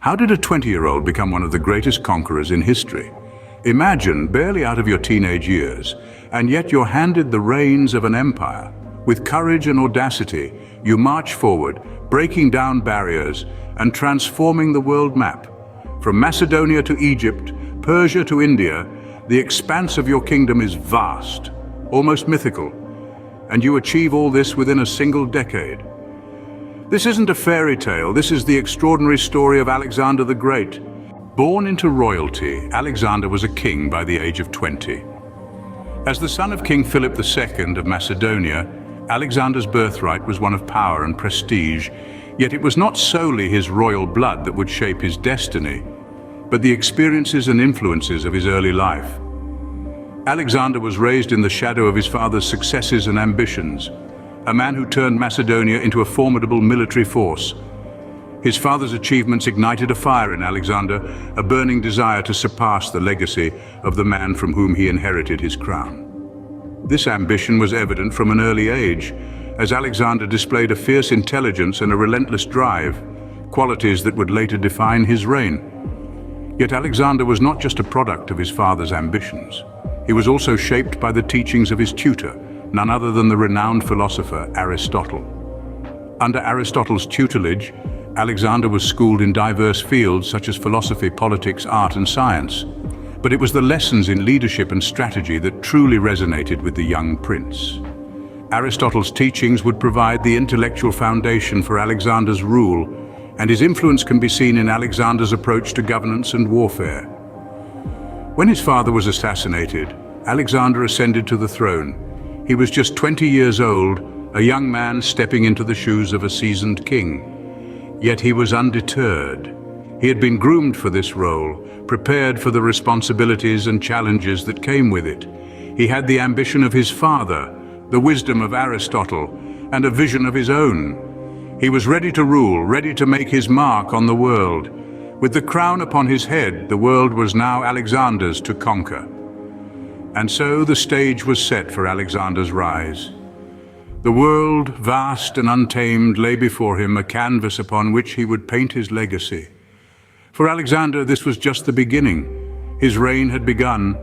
How did a 20-year-old become one of the greatest conquerors in history? Imagine, barely out of your teenage years, and yet you're handed the reins of an empire. With courage and audacity, you march forward, breaking down barriers and transforming the world map. From Macedonia to Egypt, Persia to India, the expanse of your kingdom is vast, almost mythical, and you achieve all this within a single decade. This isn't a fairy tale, this is the extraordinary story of Alexander the Great. Born into royalty, Alexander was a king by the age of 20. As the son of King Philip II of Macedonia, Alexander's birthright was one of power and prestige, yet it was not solely his royal blood that would shape his destiny, but the experiences and influences of his early life. Alexander was raised in the shadow of his father's successes and ambitions, a man who turned Macedonia into a formidable military force. His father's achievements ignited a fire in Alexander, a burning desire to surpass the legacy of the man from whom he inherited his crown. This ambition was evident from an early age, as Alexander displayed a fierce intelligence and a relentless drive, qualities that would later define his reign. Yet Alexander was not just a product of his father's ambitions. He was also shaped by the teachings of his tutor, none other than the renowned philosopher Aristotle. Under Aristotle's tutelage, Alexander was schooled in diverse fields such as philosophy, politics, art, and science. But it was the lessons in leadership and strategy that truly resonated with the young prince. Aristotle's teachings would provide the intellectual foundation for Alexander's rule, and his influence can be seen in Alexander's approach to governance and warfare. When his father was assassinated, Alexander ascended to the throne. He was just 20 years old, a young man stepping into the shoes of a seasoned king. Yet he was undeterred. He had been groomed for this role, prepared for the responsibilities and challenges that came with it. He had the ambition of his father, the wisdom of Aristotle, and a vision of his own. He was ready to rule, ready to make his mark on the world. With the crown upon his head, the world was now Alexander's to conquer. And so the stage was set for Alexander's rise. The world, vast and untamed, lay before him, a canvas upon which he would paint his legacy. For Alexander, this was just the beginning. His reign had begun,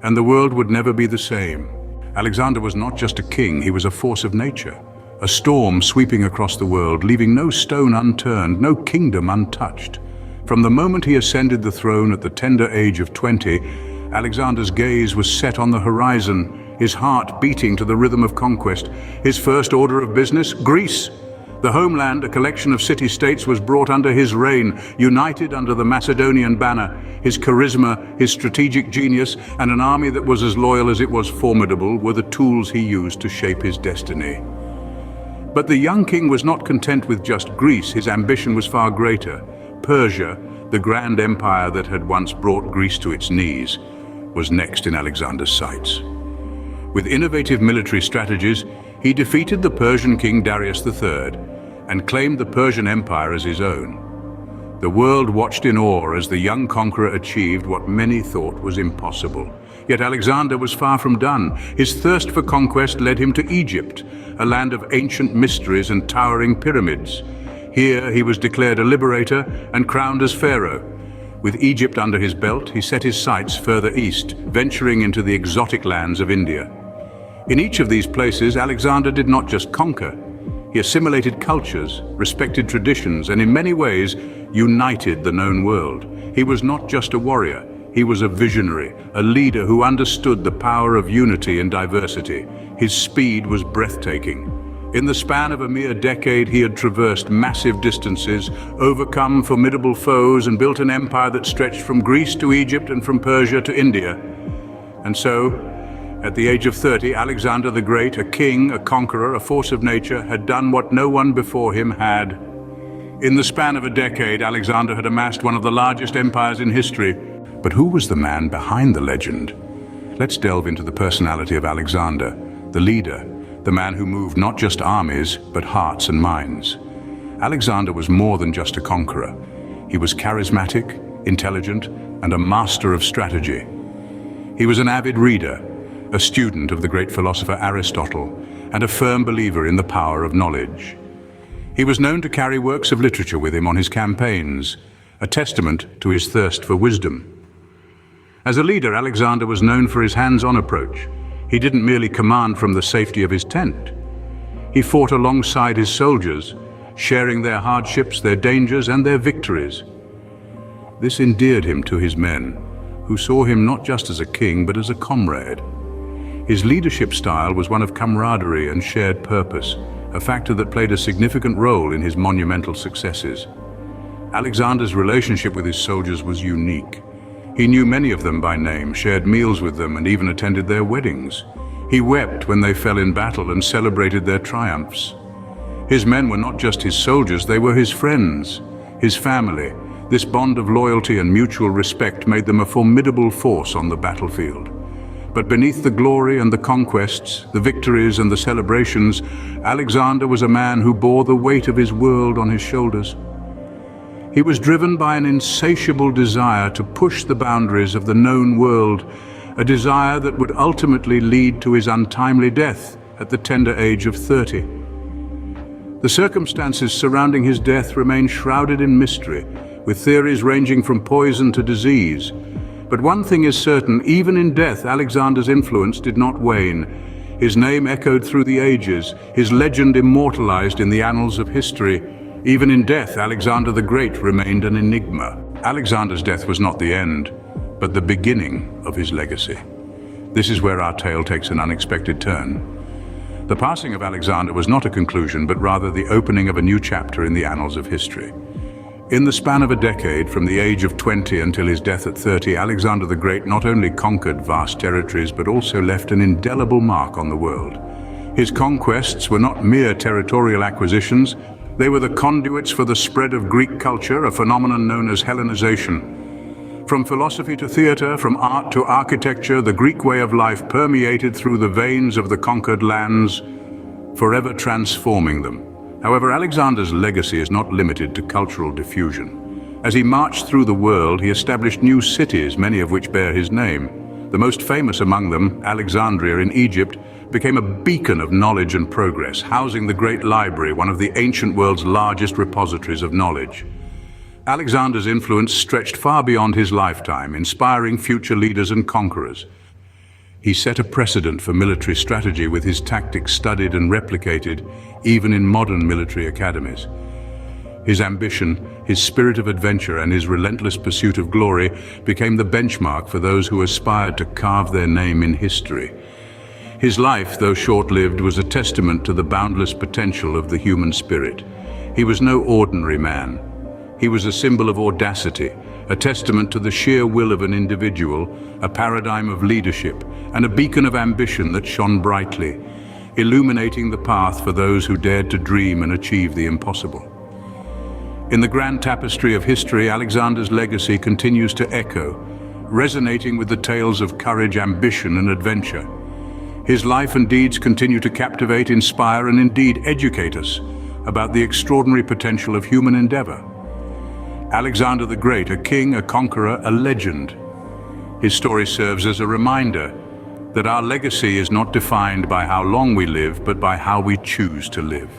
and the world would never be the same. Alexander was not just a king, he was a force of nature, a storm sweeping across the world, leaving no stone unturned, no kingdom untouched. From the moment he ascended the throne at the tender age of 20, Alexander's gaze was set on the horizon, his heart beating to the rhythm of conquest. His first order of business, Greece. The homeland, a collection of city-states, was brought under his reign, united under the Macedonian banner. His charisma, his strategic genius, and an army that was as loyal as it was formidable were the tools he used to shape his destiny. But the young king was not content with just Greece. His ambition was far greater. Persia, the grand empire that had once brought Greece to its knees, was next in Alexander's sights. With innovative military strategies, he defeated the Persian king Darius III and claimed the Persian Empire as his own. The world watched in awe as the young conqueror achieved what many thought was impossible. Yet Alexander was far from done. His thirst for conquest led him to Egypt, a land of ancient mysteries and towering pyramids. Here he was declared a liberator and crowned as pharaoh. With Egypt under his belt, he set his sights further east, venturing into the exotic lands of India. In each of these places, Alexander did not just conquer. He assimilated cultures, respected traditions, and in many ways united the known world. He was not just a warrior, he was a visionary, a leader who understood the power of unity and diversity. His speed was breathtaking. In the span of a mere decade, he had traversed massive distances, overcome formidable foes, and built an empire that stretched from Greece to Egypt and from Persia to India. And so, at the age of 30, Alexander the Great, a king, a conqueror, a force of nature, had done what no one before him had. In the span of a decade, Alexander had amassed one of the largest empires in history. But who was the man behind the legend? Let's delve into the personality of Alexander, the leader, the man who moved not just armies, but hearts and minds. Alexander was more than just a conqueror. He was charismatic, intelligent, and a master of strategy. He was an avid reader, a student of the great philosopher Aristotle, and a firm believer in the power of knowledge. He was known to carry works of literature with him on his campaigns, a testament to his thirst for wisdom. As a leader, Alexander was known for his hands-on approach. He didn't merely command from the safety of his tent. He fought alongside his soldiers, sharing their hardships, their dangers, and their victories. This endeared him to his men, who saw him not just as a king, but as a comrade. His leadership style was one of camaraderie and shared purpose, a factor that played a significant role in his monumental successes. Alexander's relationship with his soldiers was unique. He knew many of them by name, shared meals with them, and even attended their weddings. He wept when they fell in battle and celebrated their triumphs. His men were not just his soldiers, they were his friends, his family. This bond of loyalty and mutual respect made them a formidable force on the battlefield. But beneath the glory and the conquests, the victories and the celebrations, Alexander was a man who bore the weight of his world on his shoulders. He was driven by an insatiable desire to push the boundaries of the known world, a desire that would ultimately lead to his untimely death at the tender age of 30. The circumstances surrounding his death remain shrouded in mystery, with theories ranging from poison to disease. But one thing is certain, even in death, Alexander's influence did not wane. His name echoed through the ages, his legend immortalized in the annals of history. Even in death, Alexander the Great remained an enigma. Alexander's death was not the end, but the beginning of his legacy. This is where our tale takes an unexpected turn. The passing of Alexander was not a conclusion, but rather the opening of a new chapter in the annals of history. In the span of a decade, from the age of 20 until his death at 30, Alexander the Great not only conquered vast territories, but also left an indelible mark on the world. His conquests were not mere territorial acquisitions, they were the conduits for the spread of Greek culture, a phenomenon known as Hellenization. From philosophy to theater, from art to architecture, the Greek way of life permeated through the veins of the conquered lands, forever transforming them. However, Alexander's legacy is not limited to cultural diffusion. As he marched through the world, he established new cities, many of which bear his name. The most famous among them, Alexandria in Egypt, became a beacon of knowledge and progress, housing the Great Library, one of the ancient world's largest repositories of knowledge. Alexander's influence stretched far beyond his lifetime, inspiring future leaders and conquerors. He set a precedent for military strategy with his tactics studied and replicated, even in modern military academies. His ambition, his spirit of adventure, and his relentless pursuit of glory became the benchmark for those who aspired to carve their name in history. His life, though short-lived, was a testament to the boundless potential of the human spirit. He was no ordinary man. He was a symbol of audacity, a testament to the sheer will of an individual, a paradigm of leadership, and a beacon of ambition that shone brightly, illuminating the path for those who dared to dream and achieve the impossible. In the grand tapestry of history, Alexander's legacy continues to echo, resonating with the tales of courage, ambition, and adventure. His life and deeds continue to captivate, inspire, and indeed educate us about the extraordinary potential of human endeavor. Alexander the Great, a king, a conqueror, a legend. His story serves as a reminder that our legacy is not defined by how long we live, but by how we choose to live.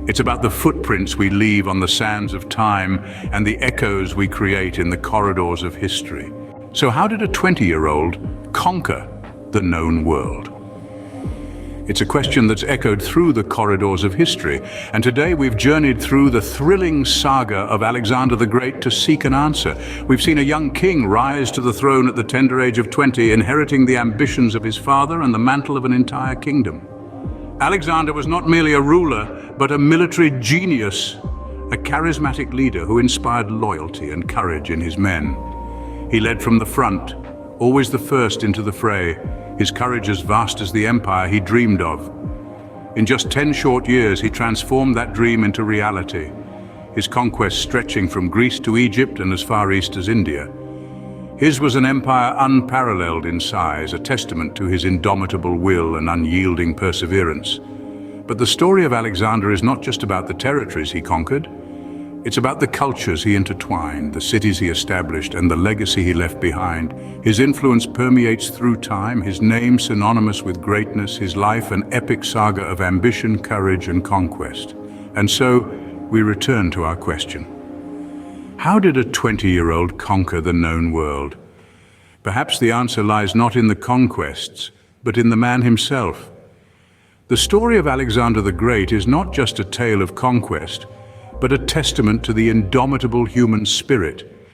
It's about the footprints we leave on the sands of time and the echoes we create in the corridors of history. So how did a 20-year-old conquer the known world? It's a question that's echoed through the corridors of history, and today we've journeyed through the thrilling saga of Alexander the Great to seek an answer. We've seen a young king rise to the throne at the tender age of 20, inheriting the ambitions of his father and the mantle of an entire kingdom. Alexander was not merely a ruler, but a military genius, a charismatic leader who inspired loyalty and courage in his men. He led from the front, always the first into the fray, his courage as vast as the empire he dreamed of. In just 10 short years, he transformed that dream into reality, his conquests stretching from Greece to Egypt and as far east as India. His was an empire unparalleled in size, a testament to his indomitable will and unyielding perseverance. But the story of Alexander is not just about the territories he conquered. It's about the cultures he intertwined, the cities he established, and the legacy he left behind. His influence permeates through time, his name synonymous with greatness, his life an epic saga of ambition, courage, and conquest. And so, we return to our question. How did a 20-year-old conquer the known world? Perhaps the answer lies not in the conquests, but in the man himself. The story of Alexander the Great is not just a tale of conquest, but a testament to the indomitable human spirit,